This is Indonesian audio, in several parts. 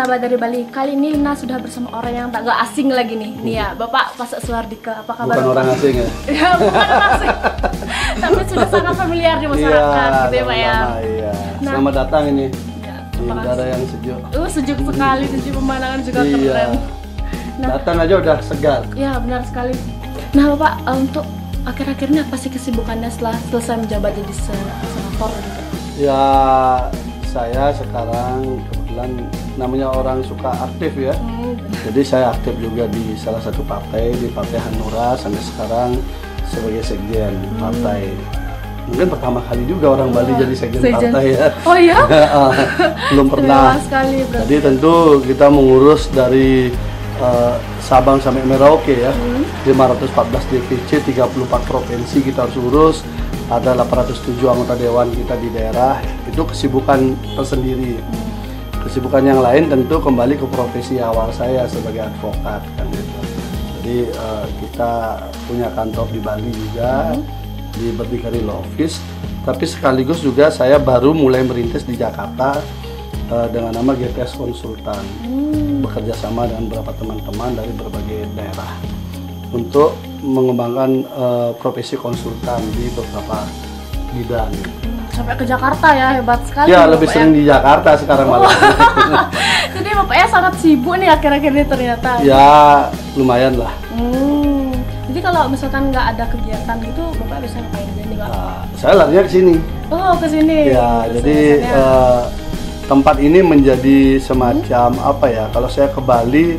sahabat dari Bali, kali ini Lina sudah bersama orang yang tak asing lagi nih. Nih ya, Bapak Pasek Suardika, apa kabar? Bukan orang asing ya? Ya, bukan orang asing. Tapi sudah sangat familiar di masyarakat, gitu ya Pak ya. Iya. Nah. Selamat datang ini Ya, di udara yang sejuk. Sejuk sekali, sejuk, pemandangan juga Iya. keren. Nah, Datang aja udah segar. ya benar sekali. Nah Bapak, untuk akhir-akhir ini apa sih kesibukannya setelah selesai menjabat jadi senator gitu? Ya, saya sekarang kebetulan namanya orang suka aktif ya. Jadi saya aktif juga di salah satu partai, di Partai Hanura sampai sekarang sebagai sekjen partai. Mungkin pertama kali juga orang Bali jadi sekjen partai ya. Oh iya? Belum pernah. Terima sekali, berarti. Jadi tentu kita mengurus dari Sabang sampai Merauke ya. 514 DPC, 34 provinsi kita harus urus. Ada 807 anggota dewan kita di daerah. Itu kesibukan tersendiri. Kesibukan yang lain tentu kembali ke profesi awal saya sebagai advokat kan gitu. Jadi kita punya kantor di Bali juga, di Berdikari Law Office. Tapi sekaligus juga saya baru mulai merintis di Jakarta dengan nama GTS Konsultan, bekerja sama dengan beberapa teman-teman dari berbagai daerah untuk mengembangkan profesi konsultan di beberapa bidang. Sampai ke Jakarta ya, hebat sekali. Ya, lebih sering di Jakarta sekarang malah. Jadi Bapaknya sangat sibuk nih akhir-akhir ini ternyata. Ya, lumayan lah. Jadi kalau misalkan nggak ada kegiatan gitu, Bapak bisa ngapain aja nih Pak? Nah, saya larinya ke sini. Oh, ke sini. Ya, Terus jadi tempat ini menjadi semacam apa ya? Kalau saya ke Bali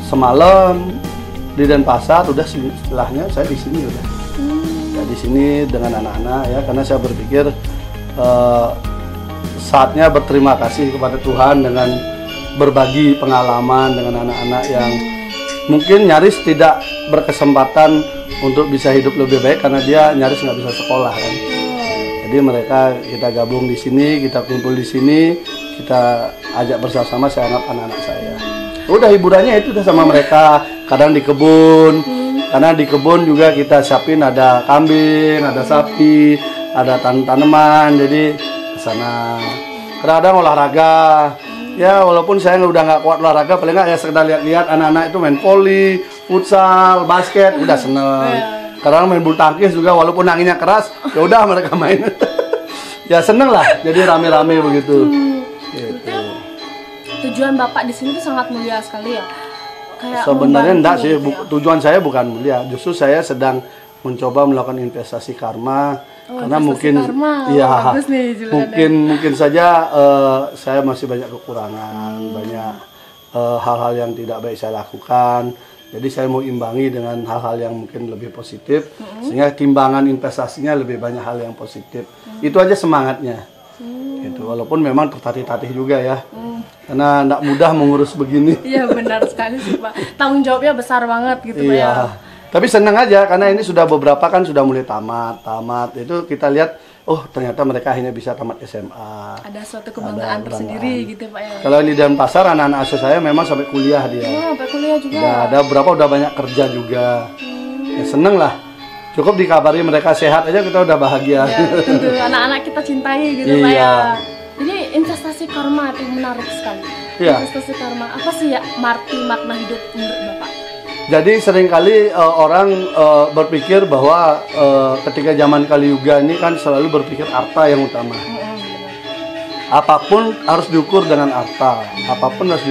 semalam di Denpasar, udah setelahnya saya di sini udah. Ya, di sini dengan anak-anak ya, karena saya berpikir saatnya berterima kasih kepada Tuhan dengan berbagi pengalaman dengan anak-anak yang mungkin nyaris tidak berkesempatan untuk bisa hidup lebih baik karena dia nyaris nggak bisa sekolah kan. Jadi mereka kita gabung di sini, kita kumpul di sini, kita ajak bersama-sama, saya anggap anak-anak saya. Udah hiburannya itu udah sama mereka, kadang di kebun, karena di kebun juga kita siapin ada kambing, ada sapi, ada tanaman, jadi ke sana. Kadang-kadang olahraga, ya walaupun saya udah nggak kuat olahraga, paling nggak ya sekedar lihat-lihat anak-anak itu main voli, futsal, basket, udah seneng. Kadang main bulu tangkis juga, walaupun anginnya keras, ya udah mereka main. Ya seneng lah, jadi rame-rame begitu. Gitu. Tujuan Bapak di sini tuh sangat mulia sekali ya. Kayak Sebenarnya enggak sih, gitu ya. tujuan saya bukan mulia. Justru saya sedang mencoba melakukan investasi karma. Karena mungkin, karma. ya Bagus nih mungkin saja saya masih banyak kekurangan, banyak hal-hal yang tidak baik saya lakukan. Jadi saya mau imbangi dengan hal-hal yang mungkin lebih positif, sehingga timbangan investasinya lebih banyak hal yang positif. Itu aja semangatnya. Gitu. Walaupun memang tertatih-tatih juga ya, karena tidak mudah mengurus begini. Iya benar sekali sih Pak. Tanggung jawabnya besar banget gitu Pak Iya. ya. Tapi senang aja karena ini sudah beberapa kan sudah mulai tamat. Itu kita lihat, oh ternyata mereka akhirnya bisa tamat SMA. Ada suatu kebanggaan tersendiri gitu Pak ya. Kalau di Denpasar anak-anak asuh saya memang sampai kuliah dia. Oh, sampai kuliah juga. Udah ada beberapa udah banyak kerja juga. Ya seneng lah. Cukup dikabari mereka sehat aja kita udah bahagia. Ya, tentu anak-anak kita cintai gitu Pak ya. Jadi investasi karma itu menarik sekali. Iya. Investasi karma apa sih ya makna hidup menurut Bapak? Jadi seringkali orang berpikir bahwa ketika zaman Kali Yuga ini kan selalu berpikir harta yang utama. Apapun harus diukur dengan harta, apapun harus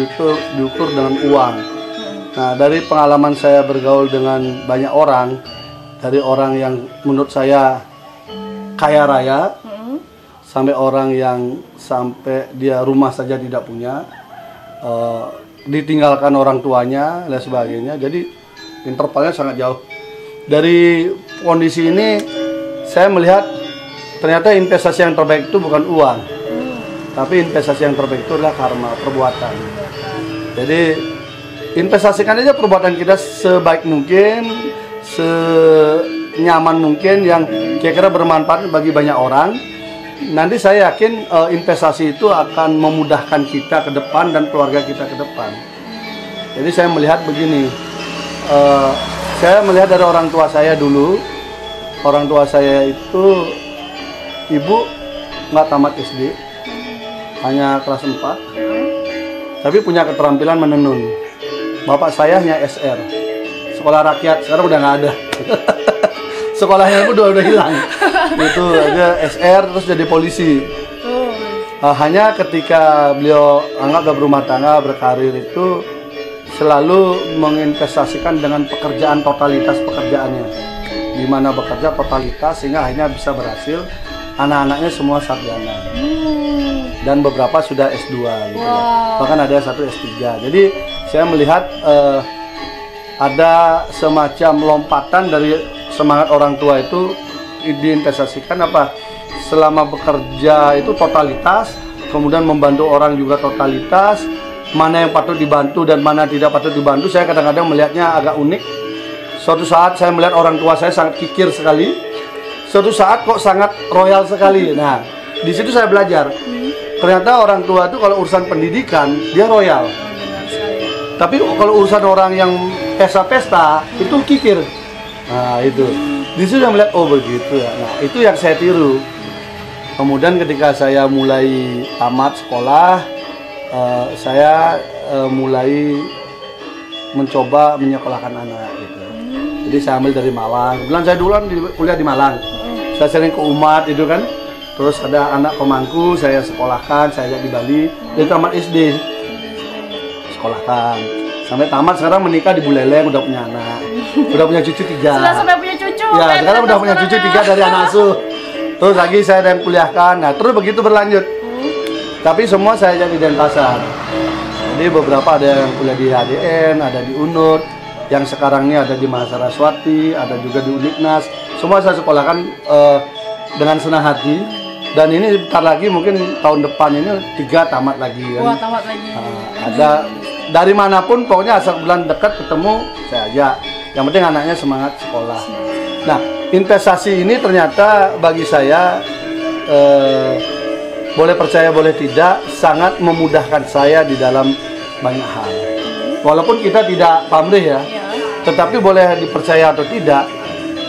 diukur dengan uang. Nah, dari pengalaman saya bergaul dengan banyak orang, dari orang yang menurut saya kaya raya, sampai orang yang sampai dia rumah saja tidak punya, ditinggalkan orang tuanya dan sebagainya. Jadi intervalnya sangat jauh. Dari kondisi ini saya melihat ternyata investasi yang terbaik itu bukan uang, tapi investasi yang terbaik itu adalah karma, perbuatan. Jadi investasikan aja perbuatan kita sebaik mungkin, senyaman mungkin, yang kira-kira bermanfaat bagi banyak orang. Nanti saya yakin investasi itu akan memudahkan kita ke depan dan keluarga kita ke depan. Jadi saya melihat begini, saya melihat dari orang tua saya dulu. Orang tua saya itu ibu nggak tamat SD, hanya kelas 4. tapi punya keterampilan menenun. Bapak saya hanya SR, sekolah rakyat, sekarang udah nggak ada. Sekolahnya udah hilang. Itu aja SR terus jadi polisi. Hanya ketika beliau anggap udah berumah tangga, berkarir itu selalu menginvestasikan dengan pekerjaan totalitas pekerjaannya. Di mana bekerja totalitas sehingga akhirnya bisa berhasil. Anak-anaknya semua sarjana. Dan beberapa sudah S2 gitu ya. Bahkan ada satu S3. Jadi saya melihat ada semacam lompatan dari semangat orang tua itu diinvestasikan apa? Selama bekerja itu totalitas, kemudian membantu orang juga totalitas, mana yang patut dibantu dan mana tidak patut dibantu. Saya kadang-kadang melihatnya agak unik. Suatu saat saya melihat orang tua saya sangat kikir sekali. Suatu saat kok sangat royal sekali. Nah, di situ saya belajar. Ternyata orang tua itu kalau urusan pendidikan dia royal. Tapi kalau urusan orang yang pesta-pesta itu kikir. Nah itu, di situ saya melihat oh begitu ya. Nah itu yang saya tiru. Kemudian ketika saya mulai tamat sekolah, saya mulai mencoba menyekolahkan anak gitu. Jadi saya ambil dari Malang. Kebetulan saya duluan kuliah di Malang. Saya sering ke Umat itu kan. Terus ada anak pemangku saya sekolahkan, saya ajak di Bali. Dari tamat SD sekolahkan sampai tamat, sekarang menikah di Buleleng, udah punya anak, udah punya cucu 3. Sudah sampai punya cucu ya sekarang udah punya cucu 3 dari anak asuh. Terus lagi saya dan kuliahkan. Nah terus begitu berlanjut, tapi semua saya jadi Denpasar. Jadi beberapa ada yang kuliah di HDN, ada di UNUD, yang sekarang ini ada di Mahasaraswati, ada juga di Uniknas. Semua saya sekolahkan dengan senang hati. Dan ini bentar lagi mungkin tahun depan ini 3 tamat lagi kan. Wah, tamat lagi. Ada dari manapun pokoknya asal bulan dekat ketemu saya ajak. Yang penting anaknya semangat sekolah. Nah, investasi ini ternyata bagi saya boleh percaya boleh tidak sangat memudahkan saya di dalam banyak hal. Walaupun kita tidak pamrih ya, tetapi boleh dipercaya atau tidak,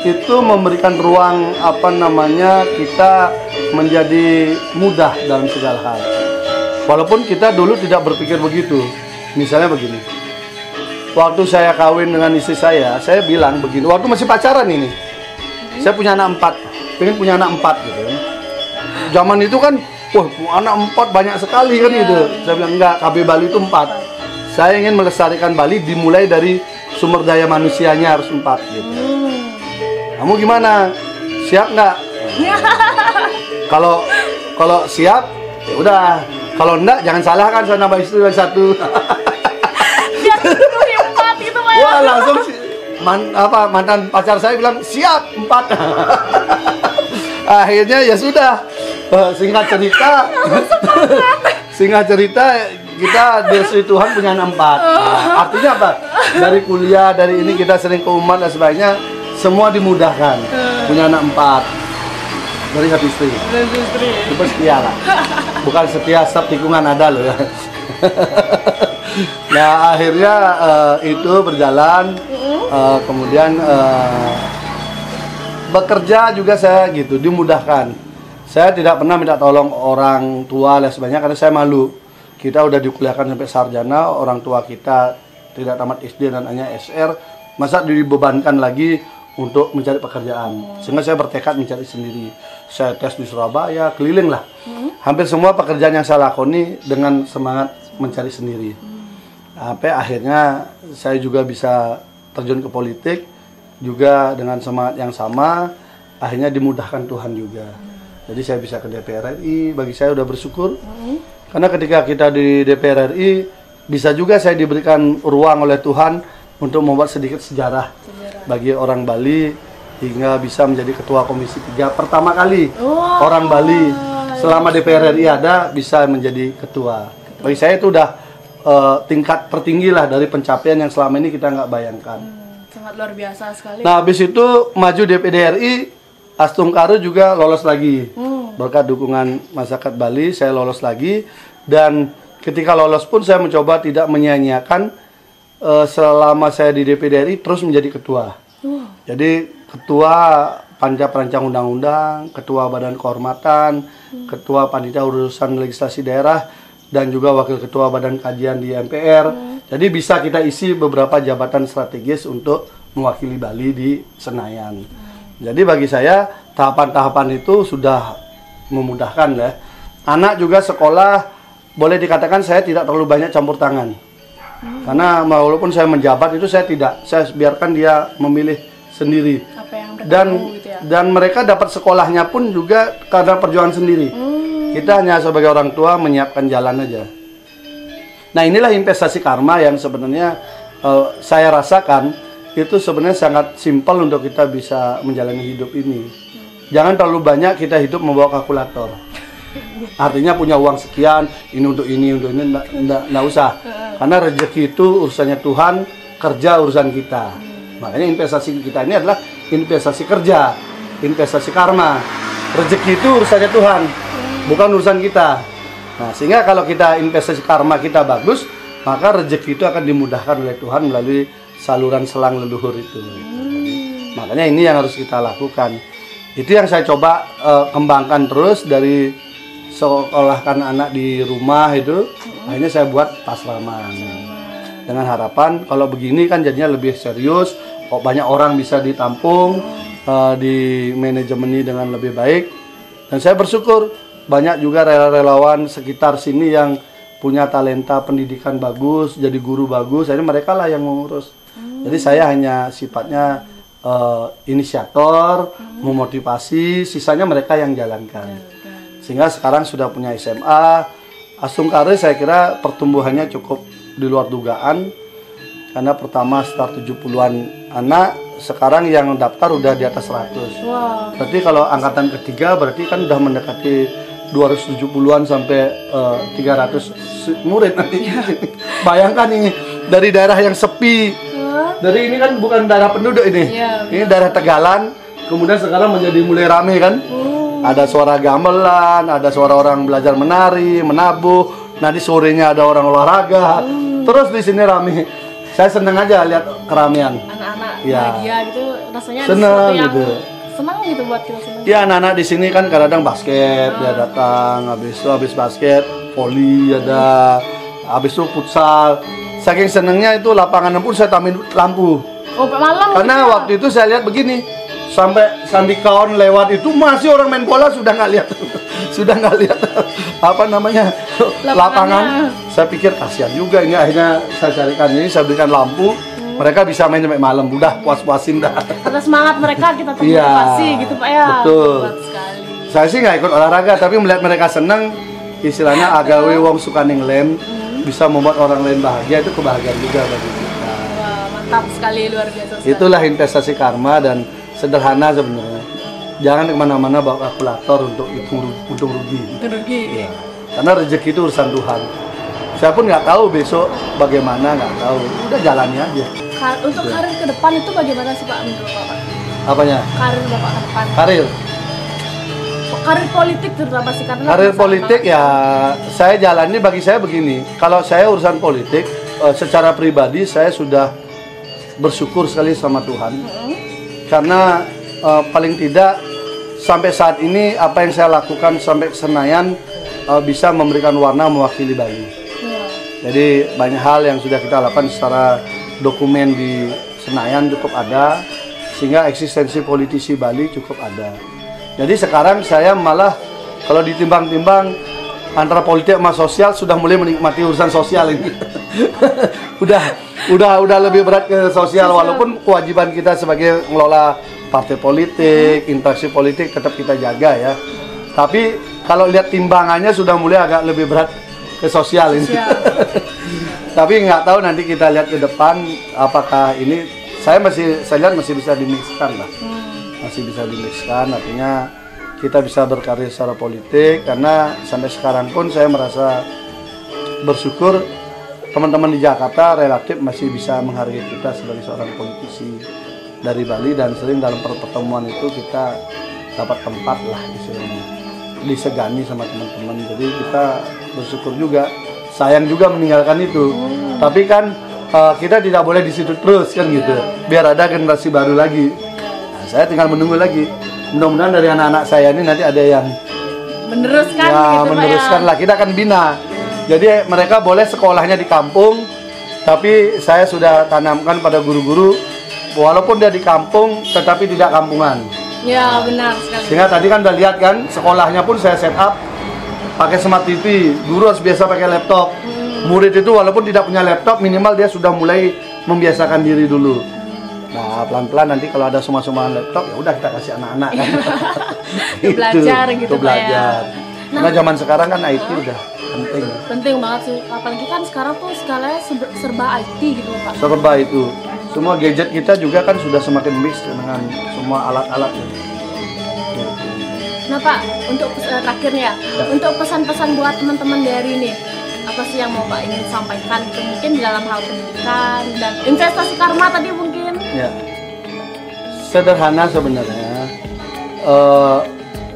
itu memberikan ruang kita menjadi mudah dalam segala hal. Walaupun kita dulu tidak berpikir begitu. Misalnya begini, waktu saya kawin dengan istri saya bilang begini, waktu masih pacaran ini, saya punya anak 4, pengen punya anak 4 gitu. Zaman itu kan, wah anak 4 banyak sekali kan gitu. Saya bilang enggak, KB Bali itu 4. Saya ingin melestarikan Bali dimulai dari sumber daya manusianya harus 4 gitu. Kamu gimana? Siap nggak? Kalau siap, ya udah. Kalau enggak, jangan salahkan saya nambah istri lagi 1. Biar 4 gitu Pak. Wah langsung mantan pacar saya bilang siap 4. Akhirnya ya sudah. Singkat cerita kita diri Tuhan punya anak 4. Nah, artinya apa? Dari kuliah, dari ini kita sering ke Umat dan sebagainya. Semua dimudahkan, punya anak 4 dari 1 istri. Itu setia lah, bukan setia setiap tikungan ada loh ya. Nah akhirnya itu berjalan, kemudian bekerja juga saya gitu dimudahkan. Saya tidak pernah minta tolong orang tua dan sebagainya karena saya malu. Kita udah dikuliahkan sampai sarjana, orang tua kita tidak tamat SD dan hanya SR, masa dibebankan lagi untuk mencari pekerjaan. Sehingga saya bertekad mencari sendiri. Saya tes di Surabaya, keliling lah. Hampir semua pekerjaan yang saya lakoni dengan semangat mencari sendiri. Sampai akhirnya saya juga bisa terjun ke politik, juga dengan semangat yang sama, akhirnya dimudahkan Tuhan juga. Jadi saya bisa ke DPR RI, bagi saya udah bersyukur. Karena ketika kita di DPR RI, bisa juga saya diberikan ruang oleh Tuhan untuk membuat sedikit sejarah bagi orang Bali hingga bisa menjadi ketua Komisi 3 pertama kali orang Bali selama DPR RI ada bisa menjadi ketua. Bagi saya itu udah tingkat tertinggi lah dari pencapaian yang selama ini kita nggak bayangkan. Sangat luar biasa sekali. Nah habis itu maju DPD RI, Astung Karu juga lolos lagi. Berkat dukungan masyarakat Bali saya lolos lagi, dan ketika lolos pun saya mencoba tidak menyia-nyiakan selama saya di DPD RI terus menjadi ketua. Jadi ketua Panja Perancang Undang-Undang, ketua Badan Kehormatan, ketua Panitia Urusan Legislasi Daerah, dan juga wakil ketua badan kajian di MPR. Jadi bisa kita isi beberapa jabatan strategis untuk mewakili Bali di Senayan. Jadi bagi saya tahapan-tahapan itu sudah memudahkan ya. Anak juga sekolah boleh dikatakan saya tidak terlalu banyak campur tangan. Karena walaupun saya menjabat itu saya biarkan dia memilih sendiri. Apa yang mereka Dan mau gitu ya? dan mereka dapat sekolahnya pun juga karena perjuangan sendiri. Kita hanya sebagai orang tua menyiapkan jalan aja. Nah, inilah investasi karma yang sebenarnya saya rasakan itu sebenarnya sangat simpel untuk kita bisa menjalani hidup ini. Jangan terlalu banyak kita hidup membawa kalkulator. Artinya punya uang sekian, ini untuk ini, enggak usah. Karena rezeki itu urusannya Tuhan, kerja urusan kita. Makanya investasi kita ini adalah investasi kerja, investasi karma. Rezeki itu urusannya Tuhan, bukan urusan kita. Nah, sehingga kalau kita investasi karma kita bagus, maka rezeki itu akan dimudahkan oleh Tuhan melalui saluran selang leluhur itu. Makanya ini yang harus kita lakukan. Itu yang saya coba kembangkan terus dari sekolahkan anak di rumah itu. Akhirnya saya buat Pasraman. Dengan harapan kalau begini kan jadinya lebih serius, kok banyak orang bisa ditampung, di manajemen dengan lebih baik. Dan saya bersyukur banyak juga relawan sekitar sini yang punya talenta pendidikan bagus, jadi guru bagus. Jadi mereka lah yang mengurus. Jadi saya hanya sifatnya inisiator, memotivasi, sisanya mereka yang jalankan. Sehingga sekarang sudah punya SMA. Asungkare saya kira pertumbuhannya cukup di luar dugaan. Karena pertama start 70-an anak, sekarang yang daftar udah di atas 100. Wow. Berarti kalau angkatan ketiga berarti kan udah mendekati 270-an sampai 300 murid nanti. Bayangkan ini dari daerah yang sepi. Dari ini kan bukan daerah penduduk ini. Ini daerah Tegalan. Kemudian sekarang menjadi mulai rame kan. Ada suara gamelan, ada suara orang belajar menari, menabuh. Nanti sorenya ada orang olahraga. Terus di sini rame. Saya seneng aja lihat keramaian. Anak-anak Ya. bahagia gitu, rasanya Seneng sesuatu yang gitu. senang gitu buat kita senang. Ya, anak-anak di sini kan kadang-kadang basket dia datang, habis basket voli ada, habis itu futsal. Saking senengnya itu lapangan pun saya tambahin lampu. Oh, malam. Karena gitu ya? waktu itu saya lihat begini, sampai Sandikaun lewat itu masih orang main bola sudah nggak lihat, sudah nggak lihat apa namanya lapangan. Saya pikir kasihan juga ini, akhirnya saya carikan ini, saya berikan lampu. Mereka bisa main sampai malam, udah puas-puasin dah. Karena semangat mereka kita termotivasi gitu Pak ya. Betul. Hebat sekali. Saya sih nggak ikut olahraga, tapi melihat mereka senang, istilahnya agawe wong sukaning lem, bisa membuat orang lain bahagia, itu kebahagiaan juga bagi kita. Wah, mantap sekali, luar biasa sekali. Itulah investasi karma dan sederhana sebenarnya. Jangan kemana-mana bawa kalkulator untuk untung rugi. Rugi. Ya. Karena rezeki itu urusan Tuhan. Saya pun nggak tahu besok bagaimana, nggak tahu. Udah jalani aja. Untuk karir ke depan itu bagaimana sih Pak menurut Bapak? Apanya? Karir Bapak ke depan. Karir Politik terutama sih karena Karir politik ya saya jalani, bagi saya begini. Kalau saya urusan politik secara pribadi saya sudah bersyukur sekali sama Tuhan. Karena paling tidak sampai saat ini apa yang saya lakukan sampai ke Senayan bisa memberikan warna mewakili Bali. Jadi banyak hal yang sudah kita lakukan secara dokumen di Senayan cukup ada, sehingga eksistensi politisi Bali cukup ada. Jadi sekarang saya malah kalau ditimbang-timbang antara politik sama sosial sudah mulai menikmati urusan sosial ini. udah lebih berat ke sosial, walaupun kewajiban kita sebagai mengelola partai politik, interaksi politik tetap kita jaga ya. Tapi kalau lihat timbangannya sudah mulai agak lebih berat ke sosial ini. Tapi nggak tahu nanti kita lihat ke depan apakah ini saya lihat masih bisa dimixkan lah. Masih bisa dimixkan, artinya kita bisa berkarir secara politik, karena sampai sekarang pun saya merasa bersyukur teman-teman di Jakarta relatif masih bisa menghargai kita sebagai seorang politisi dari Bali, dan sering dalam pertemuan itu kita dapat tempat lah istilahnya, disegani sama teman-teman. Jadi kita bersyukur juga, sayang juga meninggalkan itu. Tapi kan kita tidak boleh di situ terus kan gitu, biar ada generasi baru lagi. Nah, saya tinggal menunggu lagi. Mudah-mudahan dari anak-anak saya ini nanti ada yang meneruskan ya, gitu meneruskan Pak ya. lah. Kita akan bina. Jadi mereka boleh sekolahnya di kampung, tapi saya sudah tanamkan pada guru-guru walaupun dia di kampung tetapi tidak kampungan. Ya, benar sekali. Sehingga tadi kan udah lihat kan, sekolahnya pun saya set up pakai smart TV, guru harus biasa pakai laptop. Murid itu walaupun tidak punya laptop, minimal dia sudah mulai membiasakan diri dulu. Nah, pelan-pelan nanti kalau ada suma-sumaan laptop, ya udah kita kasih anak-anak kan. Belajar gitu untuk belajar. Nah, karena zaman sekarang kan IT udah penting. Penting banget sih, apalagi kan sekarang tuh skalanya serba IT gitu Pak. Serba itu. Semua gadget kita juga kan sudah semakin mix dengan semua alat-alat. Nah Pak, untuk terakhirnya, untuk pesan-pesan buat teman-teman dari ini, apa sih yang mau Pak ingin sampaikan? Gitu, mungkin di dalam hal pendidikan dan investasi karma tadi mungkin. Ya, sederhana sebenarnya.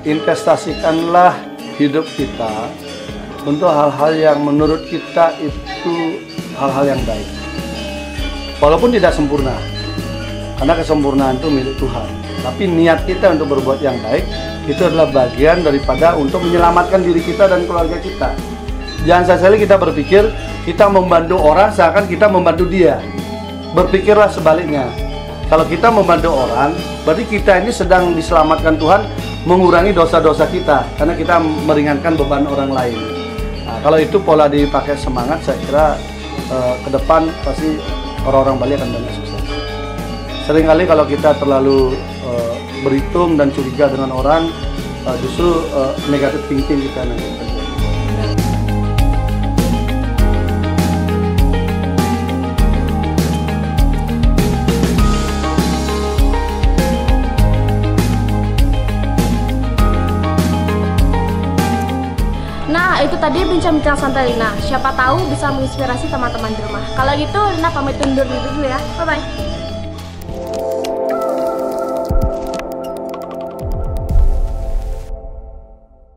Investasikanlah hidup kita untuk hal-hal yang menurut kita itu hal-hal yang baik. Walaupun tidak sempurna, karena kesempurnaan itu milik Tuhan. Tapi niat kita untuk berbuat yang baik itu adalah bagian daripada untuk menyelamatkan diri kita dan keluarga kita. Jangan sekali kita berpikir kita membantu orang seakan kita membantu dia. Berpikirlah sebaliknya. Kalau kita membantu orang, berarti kita ini sedang diselamatkan Tuhan, mengurangi dosa-dosa kita karena kita meringankan beban orang lain. Nah, kalau itu pola dipakai semangat, saya kira ke depan pasti orang-orang Bali akan banyak sukses. Seringkali kalau kita terlalu berhitung dan curiga dengan orang, justru negatif thinking kita nanti terjadi. Nah, itu tadi bincang-bincang santai Lina. Siapa tahu bisa menginspirasi teman-teman di rumah. Kalau gitu, Lina pamit undur dulu ya. Bye-bye.